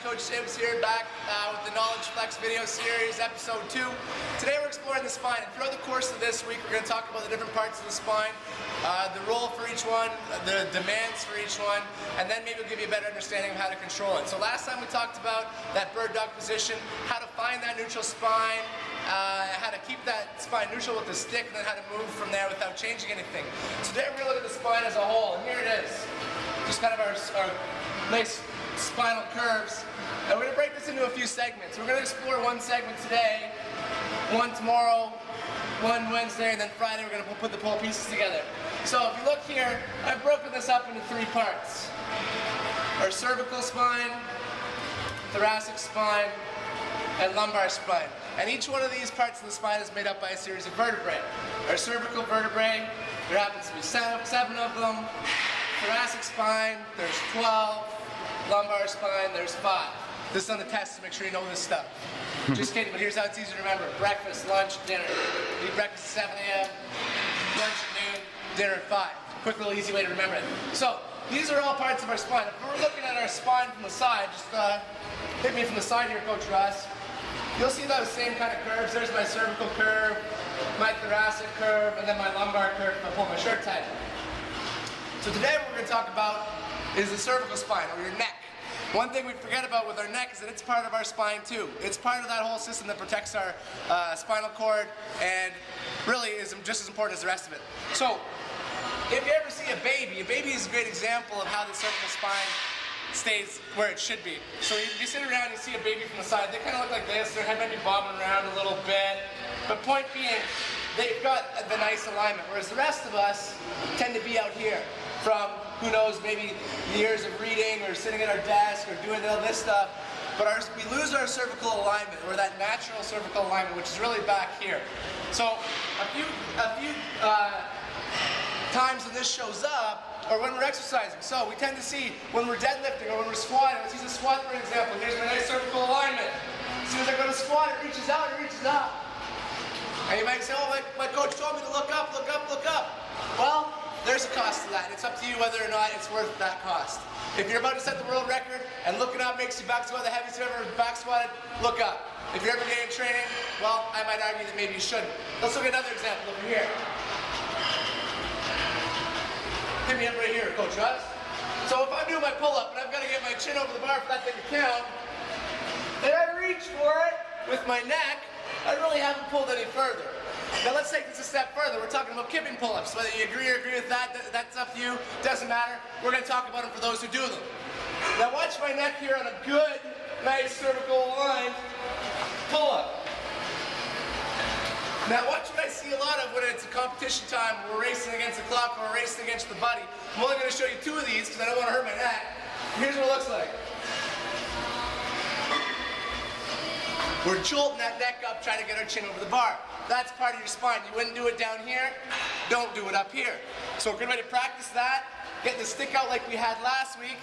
Coach Sims here, back with the Knowledge Flex video series, episode 2. Today we're exploring the spine, and throughout the course of this week we're going to talk about the different parts of the spine, the role for each one, the demands for each one, and then maybe we'll give you a better understanding of how to control it. So last time we talked about that bird dog position, how to find that neutral spine, how to keep that spine neutral with the stick, and then how to move from there without changing anything. So today we're going to look at the spine as a whole, and here it is. Just kind of our nice spinal curves. And we're going to break this into a few segments. We're going to explore one segment today, one tomorrow, one Wednesday, and then Friday we're going to put the whole pieces together. So if you look here, I've broken this up into 3 parts. Our cervical spine, thoracic spine, and lumbar spine. And each one of these parts of the spine is made up by a series of vertebrae. Our cervical vertebrae, there happens to be 7 of them. Thoracic spine, there's 12. Lumbar spine, there's 5. This is on the test to make sure you know this stuff. Just kidding, but here's how it's easy to remember. Breakfast, lunch, dinner. Eat breakfast at 7 a.m., lunch at noon, dinner at 5. Quick little easy way to remember it. So, these are all parts of our spine. If we're looking at our spine from the side, just hit me from the side here, Coach Ross. You'll see those same kind of curves. There's my cervical curve, my thoracic curve, and then my lumbar curve if I pull my shirt tight. So today what we're going to talk about is the cervical spine, or your neck. One thing we forget about with our neck is that it's part of our spine too. It's part of that whole system that protects our spinal cord and really is just as important as the rest of it. So, if you ever see a baby is a great example of how the cervical spine stays where it should be. So you sit around and you see a baby from the side, they kind of look like this, their head might be bobbing around a little bit, but point being, they've got the nice alignment, whereas the rest of us tend to be out here from, who knows, maybe years of reading or sitting at our desk or doing all this stuff, but we lose our cervical alignment, or that natural cervical alignment, which is really back here. So a few times when this shows up, or when we're exercising. So we tend to see when we're deadlifting or when we're squatting. Let's use a squat for example. Here's my nice cervical alignment. As soon as I go to squat, it reaches out, it reaches up. And you might say, oh, my coach told me to look up, look up, look up. Well, there's a cost to that. It's up to you whether or not it's worth that cost. If you're about to set the world record and looking up makes you back squat the heaviest you've ever back squatted, look up. If you're ever getting training, well, I might argue that maybe you shouldn't. Let's look at another example over here. Hit me up right here, Coach Russ. So if I'm doing my pull-up and I've got to get my chin over the bar for that thing to count, and I reach for it with my neck, I really haven't pulled any further. Now let's take this a step further. We're talking about kipping pull-ups. Whether you agree or agree with that, that's up to you. Doesn't matter. We're going to talk about them for those who do them. Now watch my neck here on a good, nice cervical aligned pull-up. Now watch what I see a lot of when it's a competition time, we're racing against the clock or we're racing against the buddy. I'm only going to show you 2 of these because I don't want to hurt my neck. Here's what it looks like. We're jolting that neck up trying to get our chin over the bar. That's part of your spine. You wouldn't do it down here, don't do it up here. So a good way to practice that, get the stick out like we had last week.